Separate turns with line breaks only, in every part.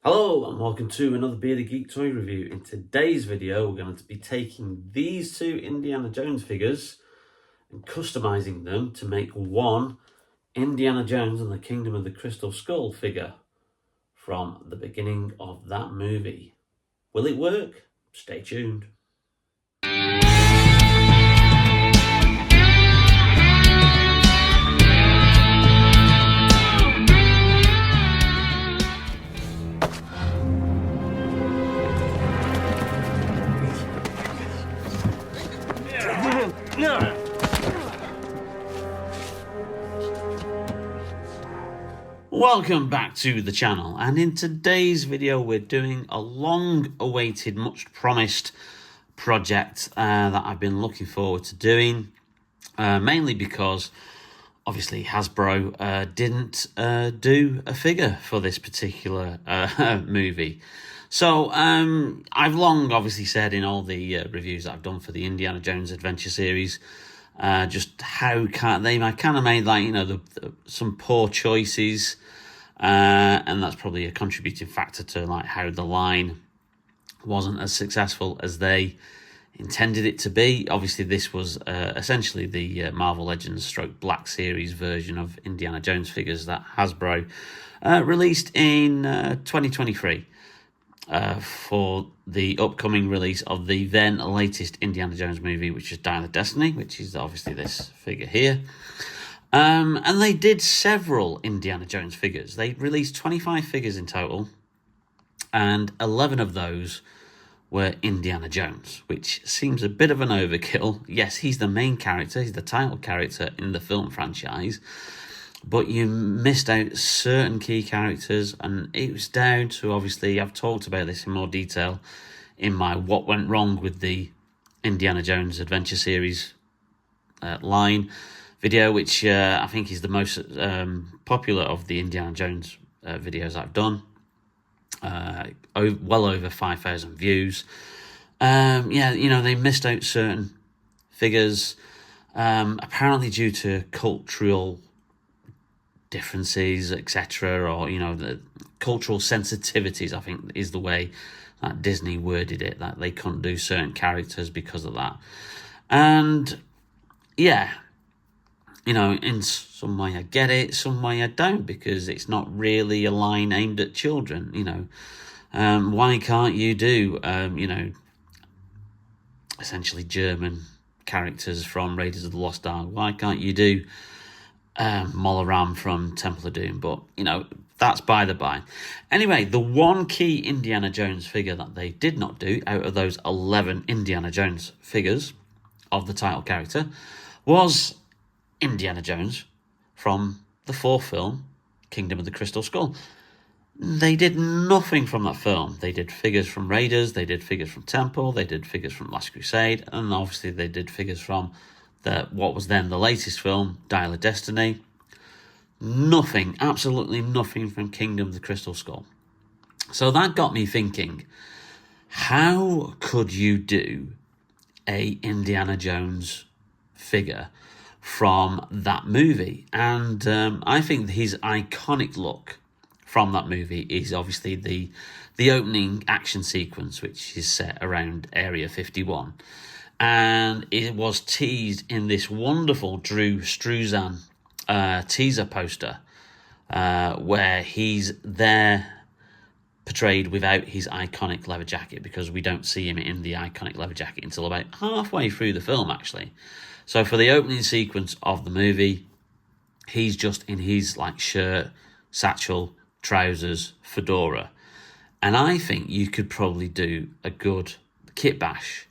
Hello and welcome to another Bearded Geek toy review. In today's video we're going to be taking these two Indiana Jones figures and customizing them to make one Indiana Jones and the Kingdom of the Crystal Skull figure from the beginning of that movie. Will it work? Stay tuned. Welcome back to the channel, and in today's video we're doing a long-awaited, much-promised project that I've been looking forward to doing, mainly because obviously Hasbro didn't do a figure for this particular movie. So I've long obviously said in all the reviews that I've done for the Indiana Jones Adventure series, just how they kind of made, like, you know, some poor choices, and that's probably a contributing factor to like how the line wasn't as successful as they intended it to be. Obviously, this was essentially the Marvel Legends / Black Series version of Indiana Jones figures that Hasbro released in 2023 for the upcoming release of the then latest Indiana Jones movie, which is Dial of Destiny, which is obviously this figure here. And they did several Indiana Jones figures. They released 25 figures in total, and 11 of those were Indiana Jones, which seems a bit of an overkill. Yes, he's the main character, he's the title character in the film franchise, but you missed out certain key characters, and it was down to, obviously, I've talked about this in more detail in my What Went Wrong with the Indiana Jones Adventure Series line video, which I think is the most popular of the Indiana Jones videos I've done. Well over 5,000 views. Yeah, you know, they missed out certain figures, apparently due to cultural differences, etc., or, you know, the cultural sensitivities, I think is the way that Disney worded it, that they couldn't do certain characters because of that. And yeah, you know, in some way I get it, some way I don't, because it's not really a line aimed at children, you know. Why can't you do, you know, essentially German characters from Raiders of the Lost Ark? Why can't you do Mola Ram from Temple of Doom? But, you know, that's by the by. Anyway, the one key Indiana Jones figure that they did not do out of those 11 Indiana Jones figures of the title character was Indiana Jones from the fourth film, Kingdom of the Crystal Skull. They did nothing from that film. They did figures from Raiders, they did figures from Temple, they did figures from Last Crusade, and obviously they did figures from what was then the latest film, Dial of Destiny. Nothing, absolutely nothing from Kingdom of the Crystal Skull. So that got me thinking, how could you do a Indiana Jones figure from that movie? And I think his iconic look from that movie is obviously the opening action sequence, which is set around Area 51. And it was teased in this wonderful Drew Struzan teaser poster, where he's there portrayed without his iconic leather jacket, because we don't see him in the iconic leather jacket until about halfway through the film, actually. So for the opening sequence of the movie, he's just in his like shirt, satchel, trousers, fedora. And I think you could probably do a good kit bash.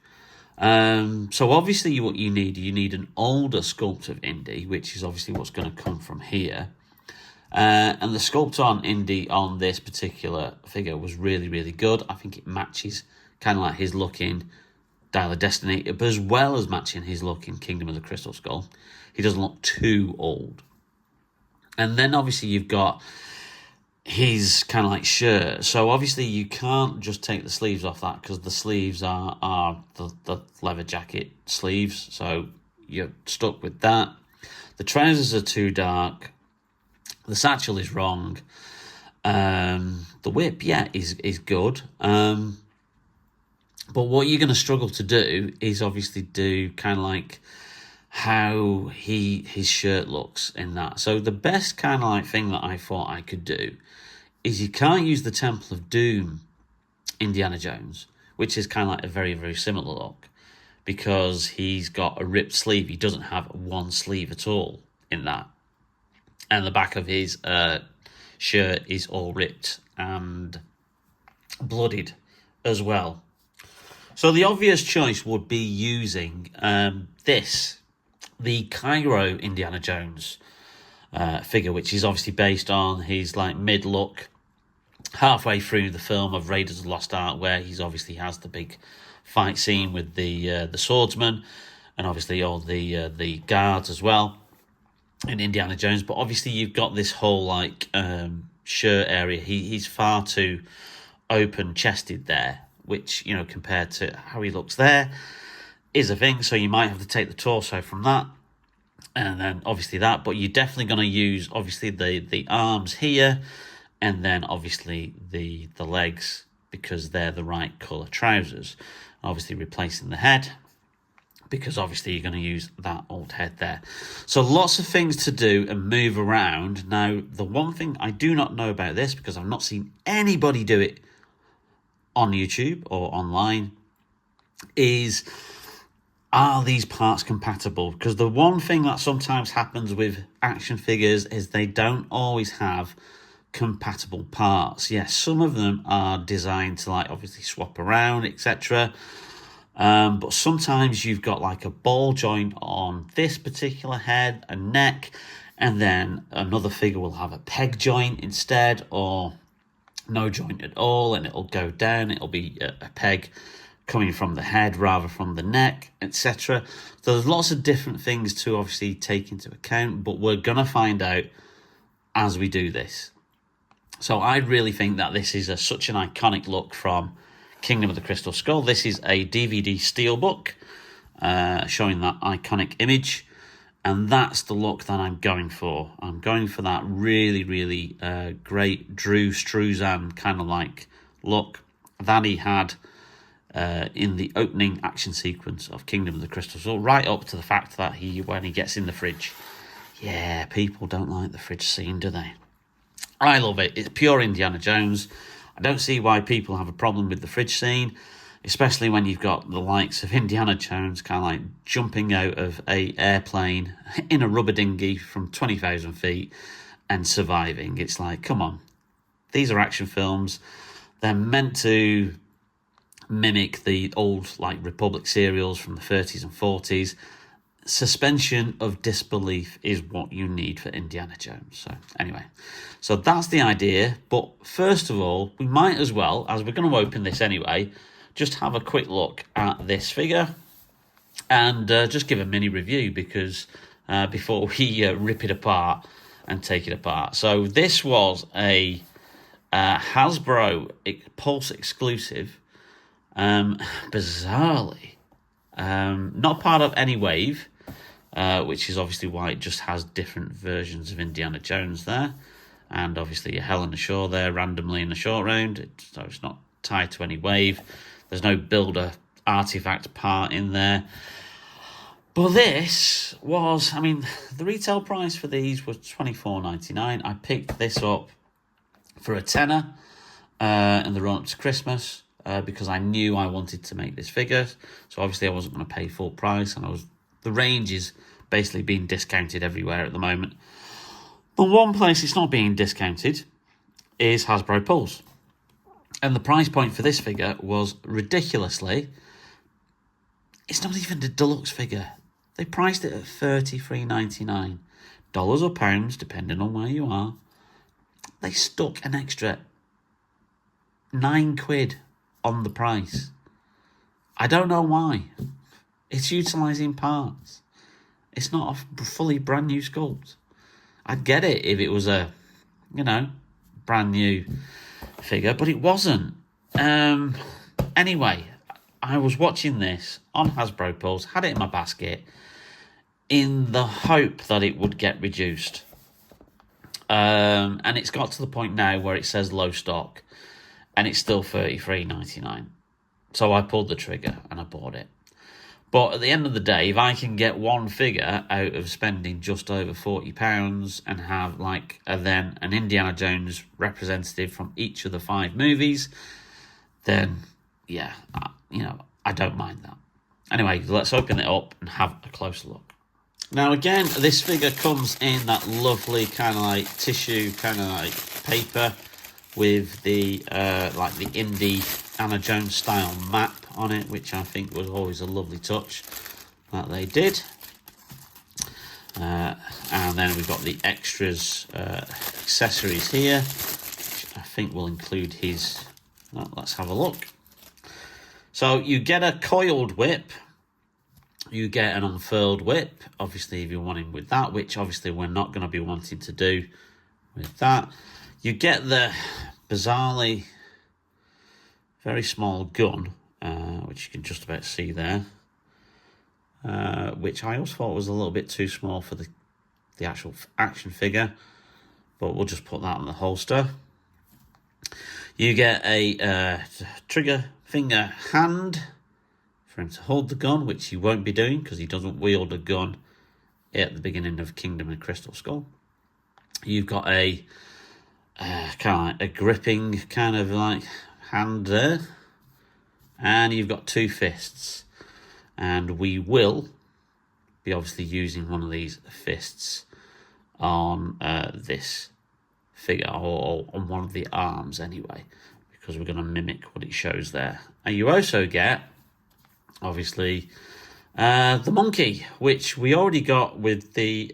So obviously what you need an older sculpt of Indy, which is obviously what's going to come from here. And the sculpt on Indy on this particular figure was really, really good. I think it matches kind of like his look in Dial of Destiny, but as well as matching his look in Kingdom of the Crystal Skull. He doesn't look too old. And then obviously you've got his kind of like shirt. So obviously you can't just take the sleeves off that, because the sleeves are the leather jacket sleeves. So you're stuck with that. The trousers are too dark. The satchel is wrong. The whip, yeah, is good. But what you're going to struggle to do is obviously do kind of like how his shirt looks in that. So the best kind of like thing that I thought I could do is you can't use the Temple of Doom Indiana Jones, which is kind of like a very, very similar look, because he's got a ripped sleeve. He doesn't have one sleeve at all in that. And the back of his shirt is all ripped and bloodied as well. So the obvious choice would be using the Cairo Indiana Jones figure, which is obviously based on his like mid-look halfway through the film of Raiders of the Lost Ark, where he's obviously has the big fight scene with the swordsman and obviously all the guards as well in Indiana Jones. But obviously you've got this whole like shirt area. He's far too open chested there, which, you know, compared to how he looks there is a thing. So you might have to take the torso from that and then obviously that, but you're definitely going to use obviously the arms here and then obviously the legs, because they're the right colour trousers. Obviously replacing the head, because obviously you're going to use that old head there. So lots of things to do and move around. Now, the one thing I do not know about this, because I've not seen anybody do it on YouTube or online, is are these parts compatible? Because the one thing that sometimes happens with action figures is they don't always have compatible parts. Yes, some of them are designed to like obviously swap around, etc. But sometimes you've got like a ball joint on this particular head and neck, and then another figure will have a peg joint instead, or no joint at all, and it'll go down. It'll be a peg coming from the head rather from the neck, etc. So there's lots of different things to obviously take into account, but we're going to find out as we do this. So I really think that this is such an iconic look from Kingdom of the Crystal Skull. This is a DVD steelbook showing that iconic image, and that's the look that I'm going for. I'm going for that really, really great Drew Struzan kind of like look that he had in the opening action sequence of Kingdom of the Crystal Skull, right up to the fact that when he gets in the fridge. Yeah, people don't like the fridge scene, do they? I love it. It's pure Indiana Jones. I don't see why people have a problem with the fridge scene, especially when you've got the likes of Indiana Jones kind of like jumping out of an airplane in a rubber dinghy from 20,000 feet and surviving. It's like, come on. These are action films. They're meant to mimic the old like Republic serials from the 30s and 40s. Suspension of disbelief is what you need for Indiana Jones. So anyway, so that's the idea. But first of all, we might as well, as we're going to open this anyway, just have a quick look at this figure and just give a mini review, because before we rip it apart and take it apart. So this was a Hasbro Pulse exclusive, bizarrely not part of any wave, which is obviously why it just has different versions of Indiana Jones there, and obviously a Hell in the Shore there randomly in the short round, so it's not tied to any wave. There's no builder artifact part in there. But this was, I mean, the retail price for these was $24.99. I picked this up for a tenner in the run-up to Christmas, because I knew I wanted to make this figure. So obviously I wasn't going to pay full price, and the range is basically being discounted everywhere at the moment. The one place it's not being discounted is Hasbro Pulse. And the price point for this figure was ridiculously, it's not even the deluxe figure. They priced it at $33.99. Dollars or pounds, depending on where you are. They stuck an extra £9 on the price. I don't know why. It's utilising parts. It's not a fully brand new sculpt. I'd get it if it was a, brand new figure, but it wasn't. Anyway, I was watching this on Hasbro Pulse, had it in my basket, in the hope that it would get reduced. And it's got to the point now where it says low stock, and it's still $33.99. So I pulled the trigger and I bought it. But at the end of the day, if I can get one figure out of spending just over £40 and have then an Indiana Jones representative from each of the 5 movies, then yeah, I don't mind that. Anyway, let's open it up and have a closer look. Now again, this figure comes in that lovely kind of like tissue kind of like paper with the the Indy Anna Jones style map on it, which I think was always a lovely touch that they did. And then we've got the extras accessories here, which I think will include his. Well, let's have a look. So you get a coiled whip. You get an unfurled whip, obviously, if you're wanting with that, which obviously we're not going to be wanting to do with that. You get the bizarrely very small gun, which you can just about see there, which I always thought was a little bit too small for the actual action figure, but we'll just put that in the holster. You get a trigger finger hand for him to hold the gun, which he won't be doing because he doesn't wield a gun at the beginning of Kingdom and Crystal Skull. You've got a kind of like a gripping kind of like hand there, and you've got 2 fists, and we will be obviously using one of these fists on this figure, or on one of the arms anyway, because we're going to mimic what it shows there. And you also get obviously the monkey, which we already got with the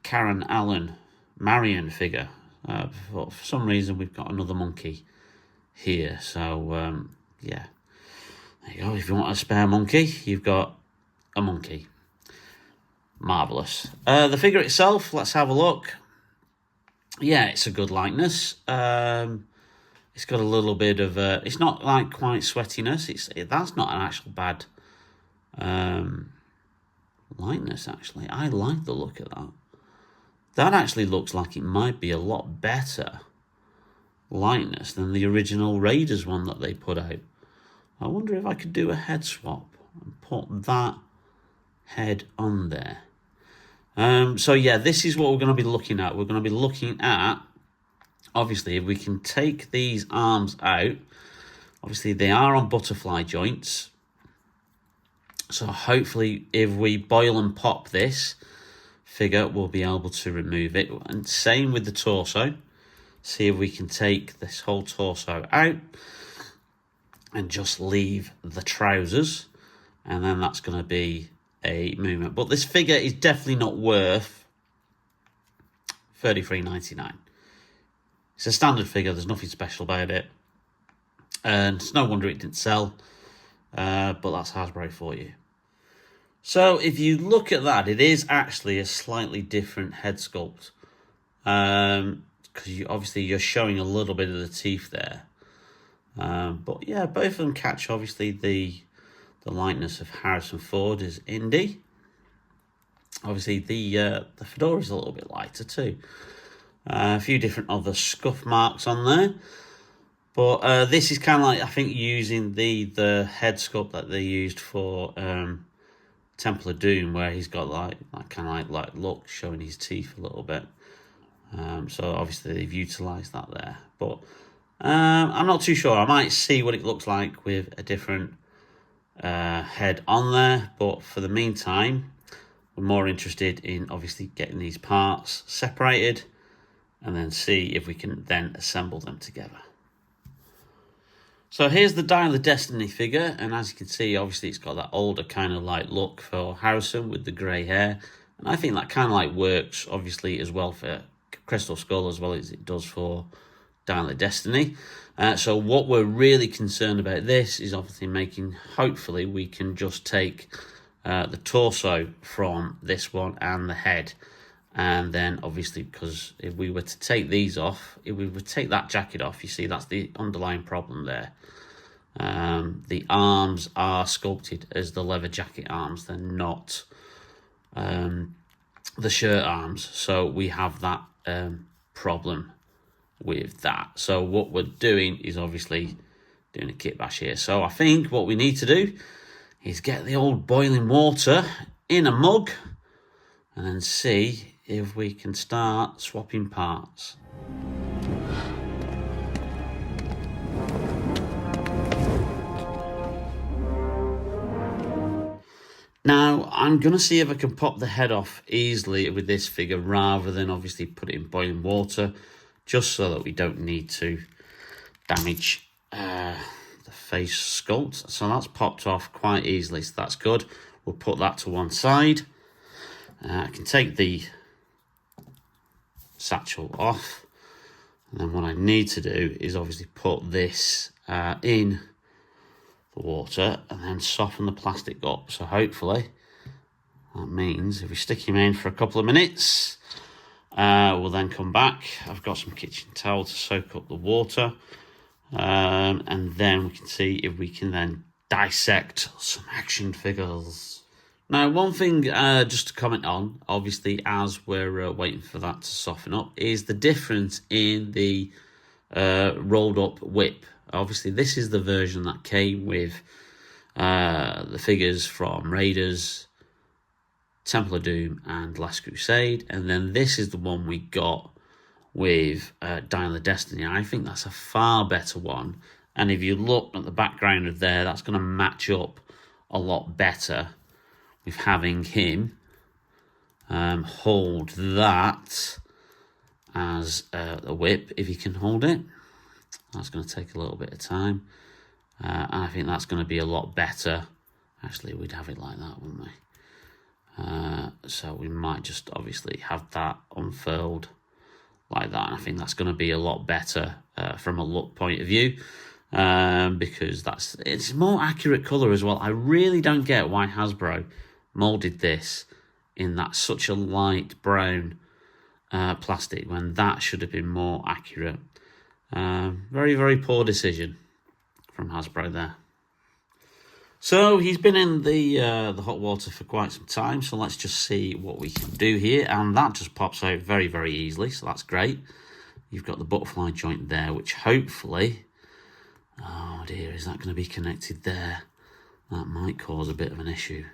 Karen Allen Marion figure. For some reason we've got another monkey here, so yeah, there you go. If you want a spare monkey, you've got a monkey. Marvellous. The figure itself, let's have a look. Yeah, it's a good likeness. It's got a little bit of it's not like quite sweatiness. That's not an actual bad likeness, actually. I like the look of that. That actually looks like it might be a lot better likeness than the original Raiders one that they put out. I wonder if I could do a head swap and put that head on there. So yeah, this is what we're going to be looking at. We're going to be looking at, obviously, if we can take these arms out. Obviously, they are on butterfly joints. So hopefully, if we boil and pop this figure, we'll be able to remove it. And same with the torso. See if we can take this whole torso out and just leave the trousers. And then that's going to be a movement. But this figure is definitely not worth $33.99. It's a standard figure. There's nothing special about it. And it's no wonder it didn't sell. But that's Hasbro for you. So if you look at that, it is actually a slightly different head sculpt. Because obviously you're showing a little bit of the teeth there. But yeah, both of them catch obviously the likeness of Harrison Ford as Indy. Obviously the fedora is a little bit lighter too. A few different other scuff marks on there. But this is kind of like, I think, using the head sculpt that they used for Temple of Doom, where he's got like look, showing his teeth a little bit. So obviously they've utilised that there. But I'm not too sure. I might see what it looks like with a different head on there. But for the meantime, we're more interested in obviously getting these parts separated and then see if we can then assemble them together. So here's the Dial of Destiny figure, and as you can see, obviously it's got that older kind of like look for Harrison with the grey hair, and I think that kind of like works obviously as well for Crystal Skull as well as it does for Dial of Destiny. So what we're really concerned about this is obviously making, hopefully we can just take the torso from this one and the head. And then obviously, because if we were to take these off, if we would take that jacket off, you see that's the underlying problem there. The arms are sculpted as the leather jacket arms. They're not the shirt arms, so we have that problem with that. So what we're doing is obviously doing a kit bash here. So I think what we need to do is get the old boiling water in a mug and then see if we can start swapping parts. Now, I'm going to see if I can pop the head off easily with this figure rather than obviously put it in boiling water, just so that we don't need to damage the face sculpt. So that's popped off quite easily, so that's good. We'll put that to one side. I can take the satchel off. And then what I need to do is obviously put this in the water and then soften the plastic up. So hopefully that means if we stick him in for a couple of minutes, we'll then come back. I've got some kitchen towel to soak up the water, and then we can see if we can then dissect some action figures. Now, one thing just to comment on, obviously, as we're waiting for that to soften up, is the difference in the rolled up whip. Obviously, this is the version that came with the figures from Raiders, Temple of Doom, and Last Crusade. And then this is the one we got with Dial of Destiny. I think that's a far better one. And if you look at the background of there, that's going to match up a lot better with having him hold that as a whip, if he can hold it. That's going to take a little bit of time. And I think that's going to be a lot better. Actually, we'd have it like that, wouldn't we? So we might just obviously have that unfurled like that. And I think that's going to be a lot better from a look point of view. Because it's more accurate colour as well. I really don't get why Hasbro moulded this in that such a light brown plastic when that should have been more accurate. Very, very poor decision from Hasbro there. So he's been in the hot water for quite some time, so let's just see what we can do here. And that just pops out very, very easily, so that's great. You've got the butterfly joint there, which hopefully... Oh dear, is that going to be connected there? That might cause a bit of an issue.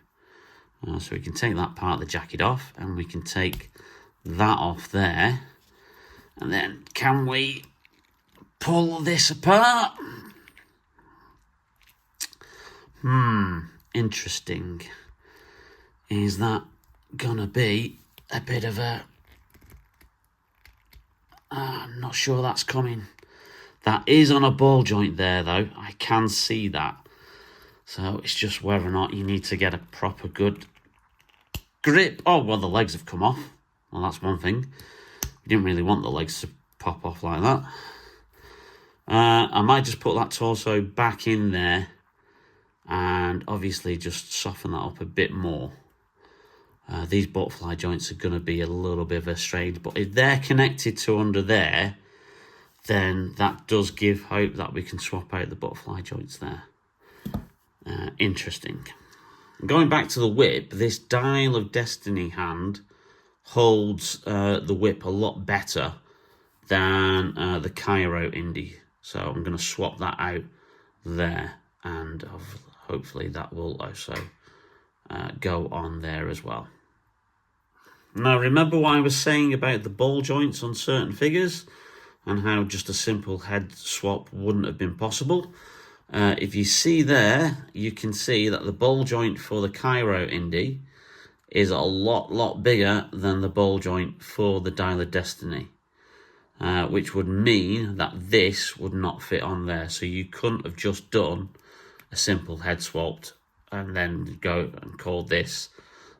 So we can take that part of the jacket off, and we can take that off there. And then can we pull this apart? Interesting. Is that gonna be a bit of a... I'm not sure that's coming. That is on a ball joint there, though. I can see that. So it's just whether or not you need to get a proper good grip. Oh, well, the legs have come off. Well, that's one thing. We didn't really want the legs to pop off like that. I might just put that torso back in there and obviously just soften that up a bit more. These butterfly joints are going to be a little bit of a strange, but if they're connected to under there, then that does give hope that we can swap out the butterfly joints there. Interesting. Going back to the whip, this Dial of Destiny hand holds the whip a lot better than the Cairo Indy. So I'm going to swap that out there, and hopefully that will also go on there as well. Now, remember what I was saying about the ball joints on certain figures and how just a simple head swap wouldn't have been possible? If you see there, you can see that the ball joint for the Cairo Indy is a lot bigger than the ball joint for the Dial of Destiny, which would mean that this would not fit on there. So you couldn't have just done a simple head swapped and then go and call this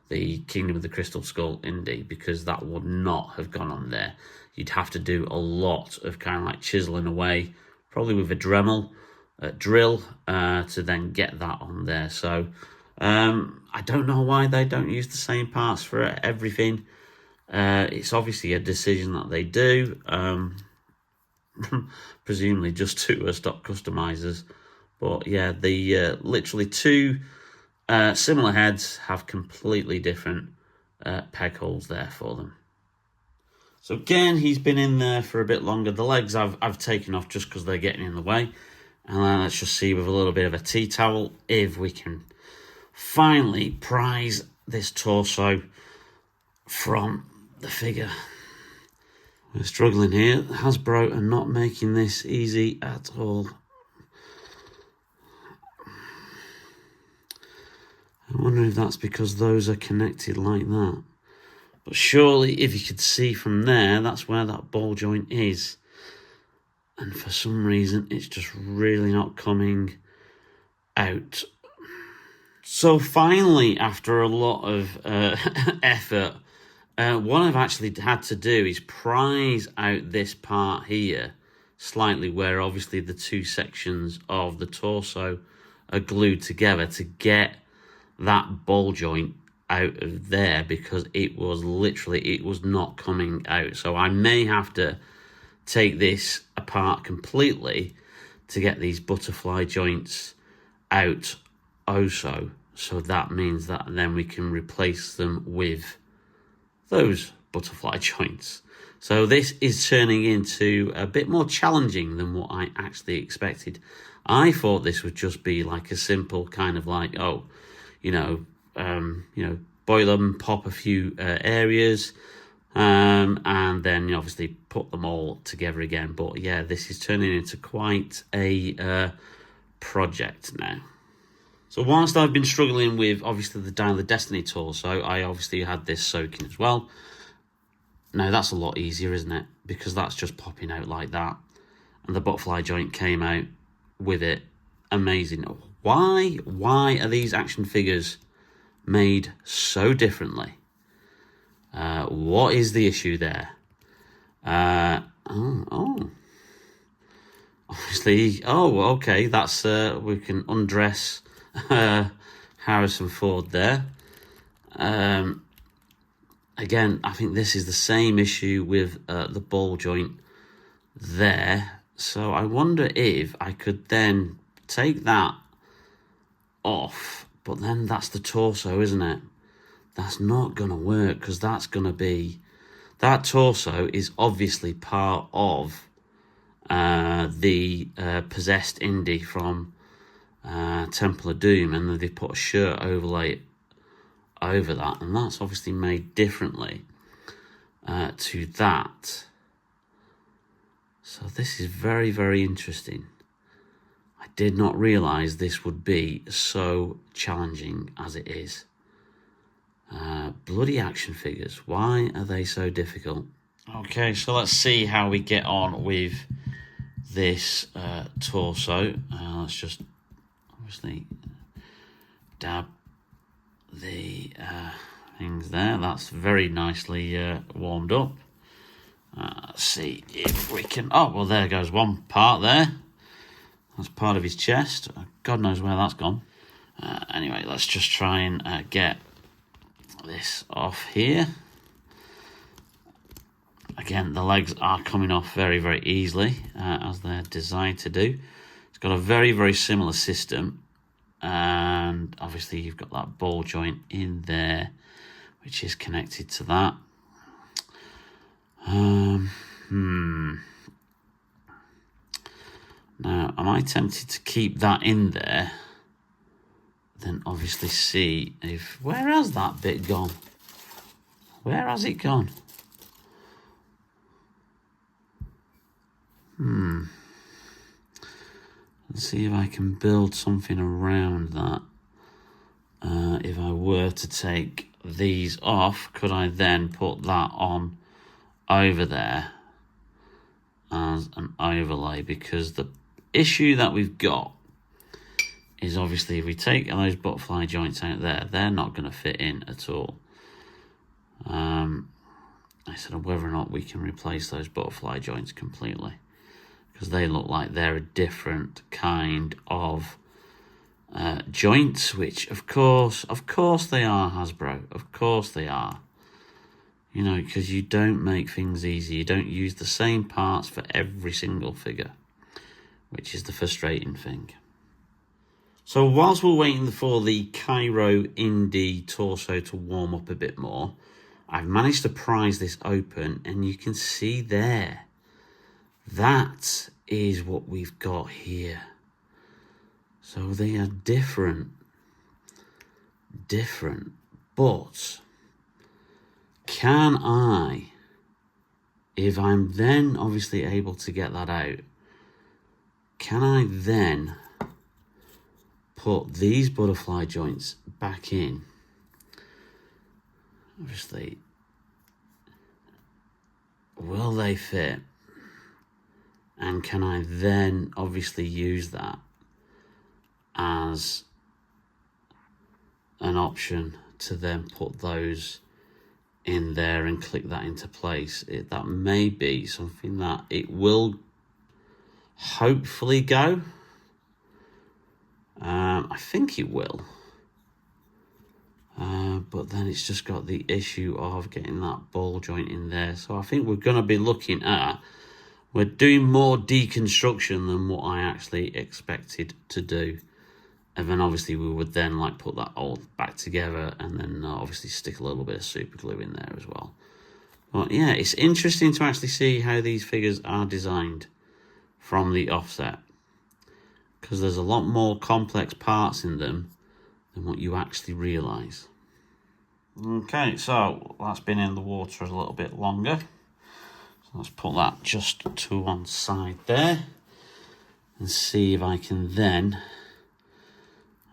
the Kingdom of the Crystal Skull Indy, because that would not have gone on there. You'd have to do a lot of kind of like chiseling away, probably with a Dremel drill, to then get that on there. So I don't know why they don't use the same parts for everything. It's obviously a decision that they do, presumably just to stop customizers. But yeah, the literally two similar heads have completely different peg holes there for them. So again, he's been in there for a bit longer. The legs I've taken off just because they're getting in the way. And then let's just see with a little bit of a tea towel if we can finally prise this torso from the figure. We're struggling here. Hasbro are not making this easy at all. I wonder if that's because those are connected like that. But surely if you could see from there, that's where that ball joint is. And for some reason, it's just really not coming out. So finally, after a lot of effort, what I've actually had to do is prise out this part here slightly, where obviously the two sections of the torso are glued together, to get that ball joint out of there, because it was not coming out. So I may have to take this apart completely to get these butterfly joints out also. So that means that then we can replace them with those butterfly joints. So this is turning into a bit more challenging than what I actually expected. I thought this would just be like a simple kind of like, boil them, pop a few areas, and then obviously put them all together again. But yeah, this is turning into quite a project now. So whilst I've been struggling with obviously the Dial of Destiny torso, I obviously had this soaking as well. Now that's a lot easier, isn't it? Because that's just popping out like that. And the butterfly joint came out with it. Amazing. Why are these action figures made so differently? What is the issue there? Obviously, okay, that's we can undress Harrison Ford there. Again, I think this is the same issue with the ball joint there. So I wonder if I could then take that off, but then that's the torso, isn't it? That's not going to work, because that's going to be... That torso is obviously part of the possessed Indy from Temple of Doom, and then they put a shirt overlay over that, and that's obviously made differently to that. So this is very, very interesting. I did not realise this would be so challenging as it is. Bloody action figures, why are they so difficult? Okay, so let's see how we get on with this torso. Let's just obviously dab the things there. That's very nicely warmed up. Let's see if we can... Oh, well, there goes one part there. That's part of his chest. God knows where that's gone. Anyway, let's just try and get this off here. Again, the legs are coming off very, very easily, as they're designed to do. It's got a very, very similar system. And obviously you've got that ball joint in there, which is connected to that. Now, am I tempted to keep that in there? Then obviously see if... Where has that bit gone? Where has it gone? Let's see if I can build something around that. If I were to take these off, could I then put that on over there as an overlay? Because the issue that we've got is obviously if we take those butterfly joints out there, they're not going to fit in at all. I said whether or not we can replace those butterfly joints completely, because they look like they're a different kind of joints, which of course they are, Hasbro. Of course they are. You know, because you don't make things easy. You don't use the same parts for every single figure, which is the frustrating thing. So whilst we're waiting for the Cairo Indy torso to warm up a bit more, I've managed to prise this open, and you can see there, that is what we've got here. So they are different, but can I, if I'm then obviously able to get that out, can I then put these butterfly joints back in? Obviously, will they fit? And can I then obviously use that as an option to then put those in there and click that into place? That may be something that it will hopefully go. I think it will. But then it's just got the issue of getting that ball joint in there. So I think we're going to be looking at, we're doing more deconstruction than what I actually expected to do. And then obviously we would then like put that all back together and then obviously stick a little bit of super glue in there as well. But yeah, it's interesting to actually see how these figures are designed from the offset, because there's a lot more complex parts in them than what you actually realise. Okay, so that's been in the water a little bit longer. So let's put that just to one side there and see if I can then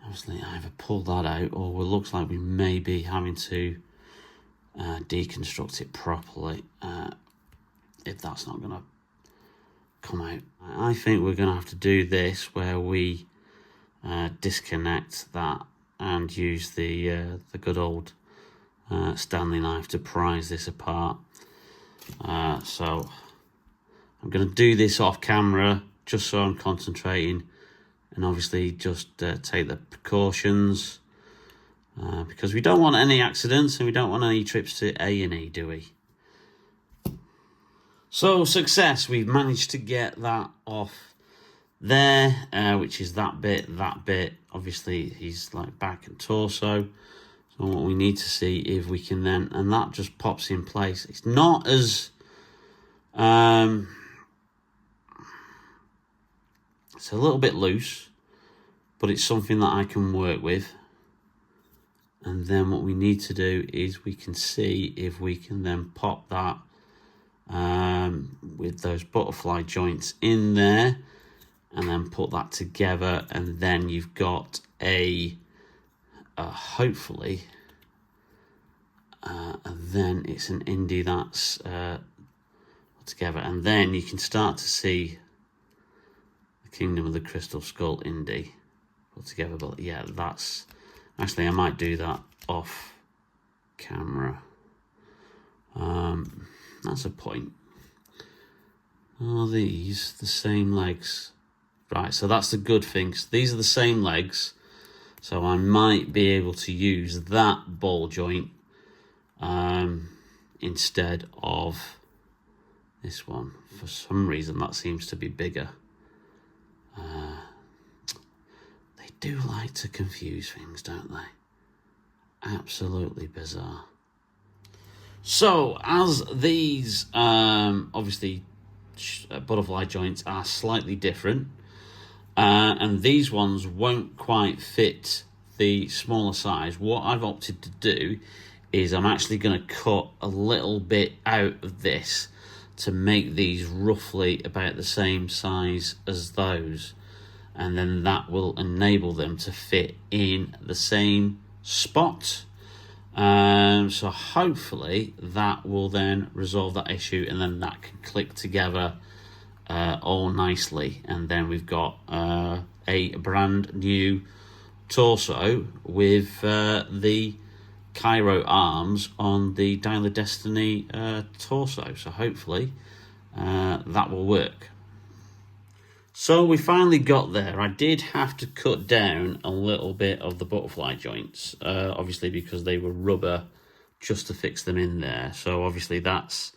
obviously either pull that out, or it looks like we may be having to deconstruct it properly if that's not going to come out. I think we're going to have to do this where we disconnect that and use the good old Stanley knife to prise this apart. So I'm going to do this off camera just so I'm concentrating, and obviously just take the precautions because we don't want any accidents and we don't want any trips to A&E, do we? So success, we've managed to get that off there, which is that bit. Obviously he's like back and torso. So what we need to see if we can then, and that just pops in place. It's not as, it's a little bit loose, but it's something that I can work with. And then what we need to do is we can see if we can then pop that with those butterfly joints in there, and then put that together, and then you've got a hopefully and then it's an Indy that's together, and then you can start to see the Kingdom of the Crystal Skull Indy put together. But yeah, that's actually, I might do that off camera. That's a point. Are these the same legs? Right, so that's the good thing. So these are the same legs, so I might be able to use that ball joint instead of this one. For some reason that seems to be bigger. They do like to confuse things, don't they? Absolutely bizarre. So as these obviously butterfly joints are slightly different, and these ones won't quite fit the smaller size, what I've opted to do is I'm actually going to cut a little bit out of this to make these roughly about the same size as those, and then that will enable them to fit in the same spot. So hopefully that will then resolve that issue, and then that can click together all nicely, and then we've got a brand new torso with the Cairo arms on the Dial of Destiny torso. So hopefully that will work. So we finally got there. I did have to cut down a little bit of the butterfly joints, obviously because they were rubber, just to fix them in there. So obviously that's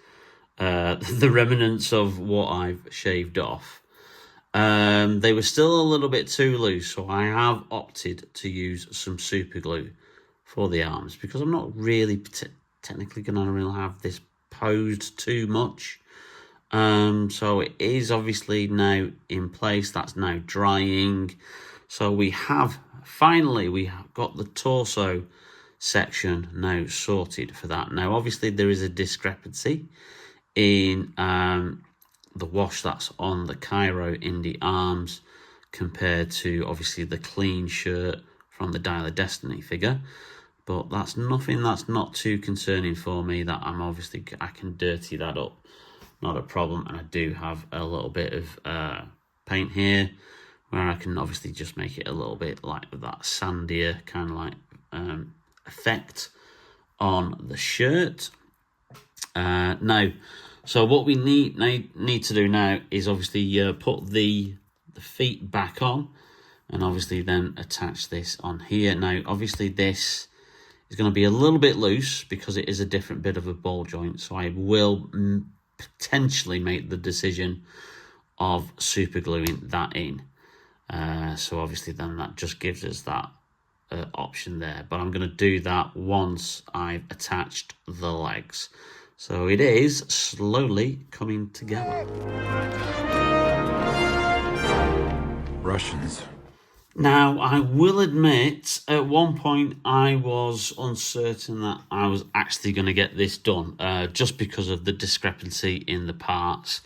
the remnants of what I've shaved off. They were still a little bit too loose, so I have opted to use some super glue for the arms because I'm not really technically going to really have this posed too much. So it is obviously now in place. That's now drying. So we have got the torso section now sorted for that. Now obviously there is a discrepancy in the wash that's on the Cairo Indy arms compared to obviously the clean shirt from the Dial of Destiny figure, but that's nothing that's not too concerning for me. That I can dirty that up, not a problem. And I do have a little bit of paint here where I can obviously just make it a little bit like that sandier kind of like effect on the shirt. Now, so what we need to do now is obviously put the feet back on, and obviously then attach this on here. Now, obviously this is going to be a little bit loose because it is a different bit of a ball joint, so I will potentially make the decision of super gluing that in. So obviously then that just gives us that option there, but I'm going to do that once I've attached the legs. So it is slowly coming together.
Russians.
Now, I will admit, at one point I was uncertain that I was actually going to get this done, just because of the discrepancy in the parts,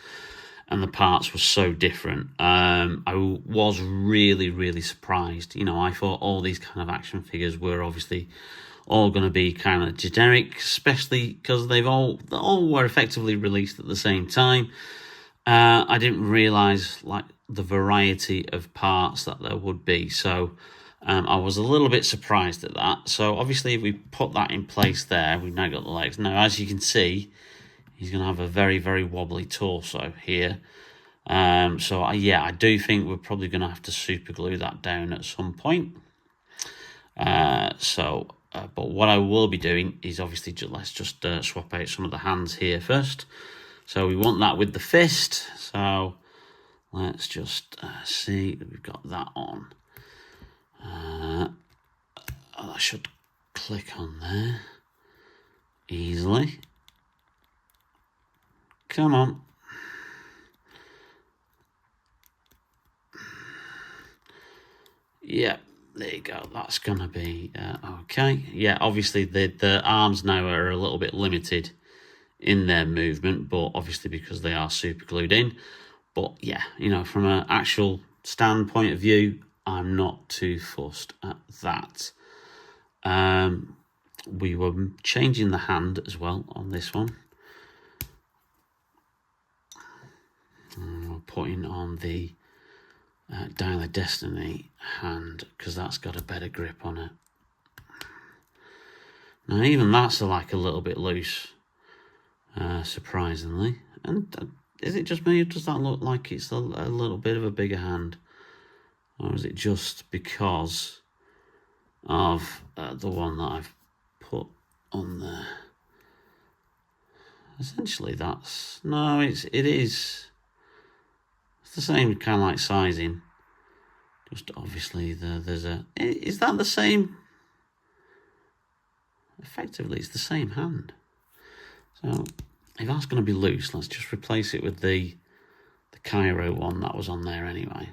and the parts were so different. I was really, really surprised. You know, I thought all these kind of action figures were obviously all going to be kind of generic, especially because they all were effectively released at the same time. I didn't realise like the variety of parts that there would be, so I was a little bit surprised at that. So obviously if we put that in place there, we've now got the legs. Now as you can see, he's going to have a very, very wobbly torso here. So I do think we're probably going to have to super glue that down at some point. But what I will be doing is obviously let's just swap out some of the hands here first. So we want that with the fist. So let's just see that we've got that on. That should click on there easily. Come on. Yeah. There you go. That's going to be okay. Yeah, obviously the arms now are a little bit limited in their movement, but obviously because they are super glued in. But yeah, you know, from an actual standpoint of view, I'm not too fussed at that. We were changing the hand as well on this one. And we're putting on the Dial of Destiny hand because that's got a better grip on it. Now even that's like a little bit loose, surprisingly. And is it just me, or does that look like it's a little bit of a bigger hand, or is it just because of the one that I've put on there? Essentially that's it is. It's the same kind of like sizing. Just obviously there's a... Is that the same? Effectively, it's the same hand. So if that's going to be loose, let's just replace it with the Cairo one that was on there anyway.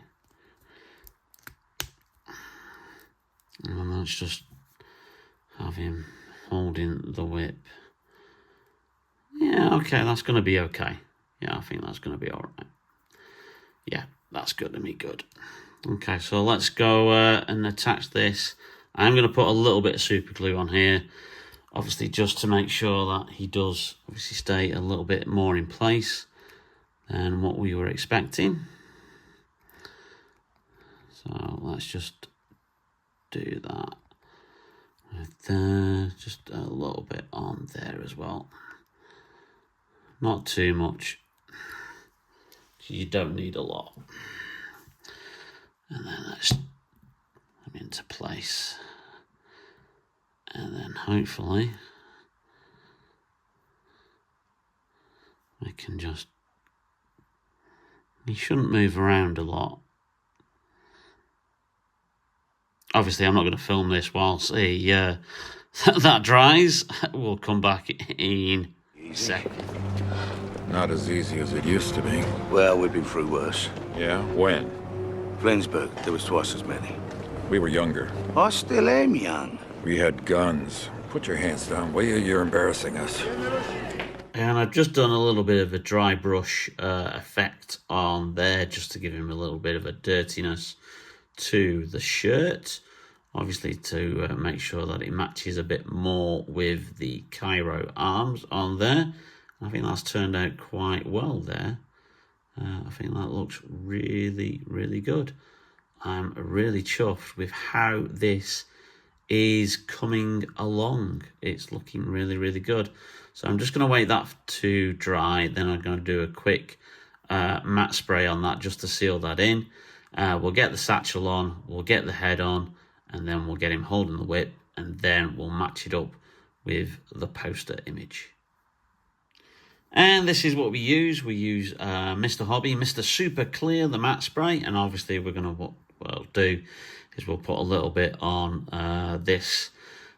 And let's just have him holding the whip. Yeah, okay, that's going to be okay. Yeah, I think that's going to be all right. Yeah, that's good to me, good. Okay, so let's go and attach this. I'm going to put a little bit of super glue on here, obviously just to make sure that he does obviously stay a little bit more in place than what we were expecting. So let's just do that with just a little bit on there as well. Not too much. You don't need a lot. And then let's put them into place. And then hopefully we can just He shouldn't move around a lot. Obviously, I'm not going to film this whilst that dries. We'll come back in a second.
Not as easy as it used to be.
Well, we've been through worse.
Yeah? When?
Flensburg, there was twice as many.
We were younger.
I still am young.
We had guns. Put your hands down, will you? You're embarrassing us.
And I've just done a little bit of a dry brush effect on there, just to give him a little bit of a dirtiness to the shirt. Obviously to make sure that it matches a bit more with the Cairo arms on there. I think that's turned out quite well there. I think that looks really, really good. I'm really chuffed with how this is coming along. It's looking really, really good. So I'm just going to wait that to dry. Then I'm going to do a quick matte spray on that just to seal that in. We'll get the satchel on, we'll get the head on, and then we'll get him holding the whip, and then we'll match it up with the poster image. And this is what we use. We use Mr. Hobby, Mr. Super Clear, the matte spray, and obviously we're going to, what we'll do is we'll put a little bit on this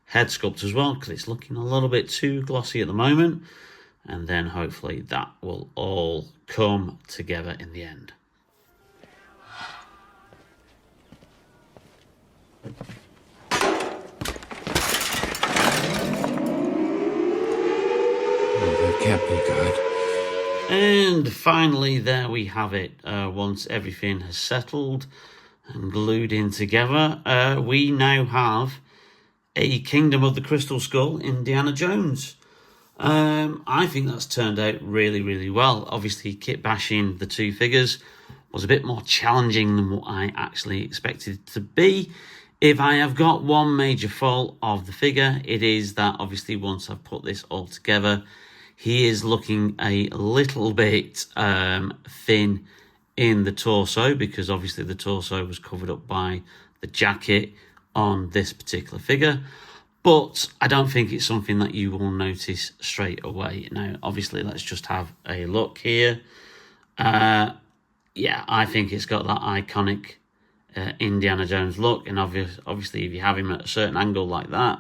head sculpt as well, because it's looking a little bit too glossy at the moment, and then hopefully that will all come together in the end.
That can't be good.
And finally, there we have it. Once everything has settled and glued in together, we now have a Kingdom of the Crystal Skull Indiana Jones. I think that's turned out really, really well. Obviously, kit bashing the two figures was a bit more challenging than what I actually expected it to be. If I have got one major fault of the figure, it is that obviously once I've put this all together, he is looking a little bit thin in the torso, because obviously the torso was covered up by the jacket on this particular figure. But I don't think it's something that you will notice straight away. Now, obviously, let's just have a look here. Yeah, I think it's got that iconic Indiana Jones look, and obviously if you have him at a certain angle like that,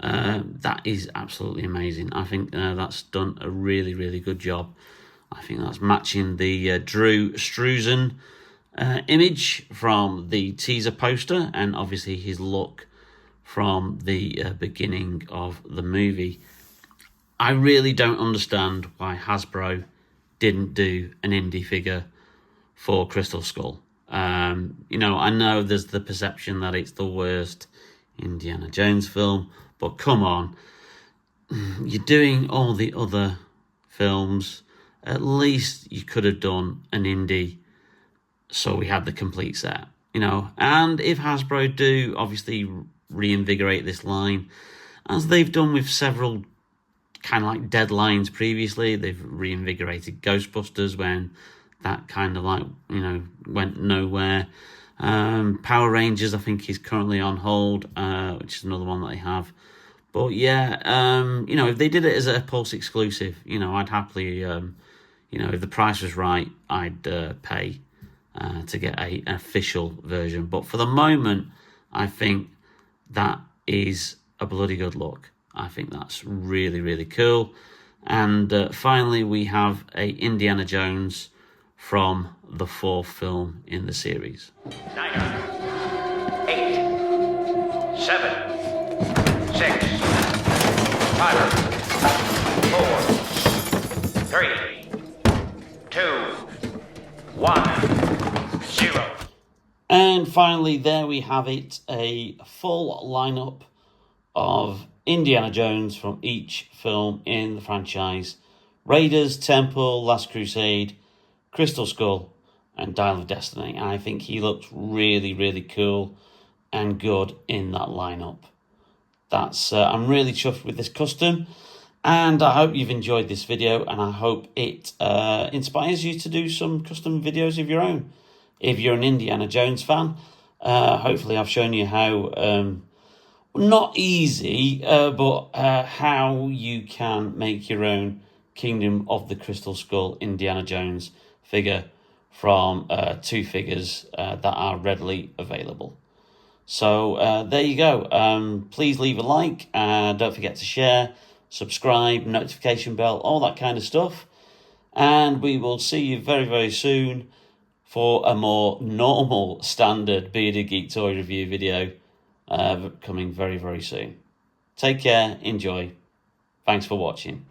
that is absolutely amazing. I think that's done a really, really good job. I think that's matching the Drew Struzan image from the teaser poster, and obviously his look from the beginning of the movie. I really don't understand why Hasbro didn't do an Indy figure for Crystal Skull. You know, I know there's the perception that it's the worst Indiana Jones film, but come on, you're doing all the other films. At least you could have done an Indy so we had the complete set, you know. And if Hasbro do obviously reinvigorate this line, as they've done with several kind of like dead lines previously, they've reinvigorated Ghostbusters when that kind of like, you know, went nowhere. Power Rangers, I think, is currently on hold, which is another one that they have. But yeah, you know, if they did it as a Pulse exclusive, you know, I'd happily, you know, if the price was right, I'd pay to get an official version. But for the moment, I think that is a bloody good look. I think that's really, really cool. And finally, we have a Indiana Jones from the fourth film in the series.
9, 8, 7, 6, 5, 4, 3, 2, 1, 0.
And finally, there we have it, a full lineup of Indiana Jones from each film in the franchise: Raiders, Temple, Last Crusade, Crystal Skull, and Dial of Destiny. And I think he looks really, really cool and good in that lineup. That's I'm really chuffed with this custom, and I hope you've enjoyed this video, and I hope it inspires you to do some custom videos of your own. If you're an Indiana Jones fan, hopefully I've shown you how, not easy, but how you can make your own Kingdom of the Crystal Skull Indiana Jones figure from 2 figures that are readily available. So there you go. Please leave a like, don't forget to share, subscribe, notification bell, all that kind of stuff. And we will see you very, very soon for a more normal, standard Bearded Geek toy review video coming very, very soon. Take care, enjoy. Thanks for watching.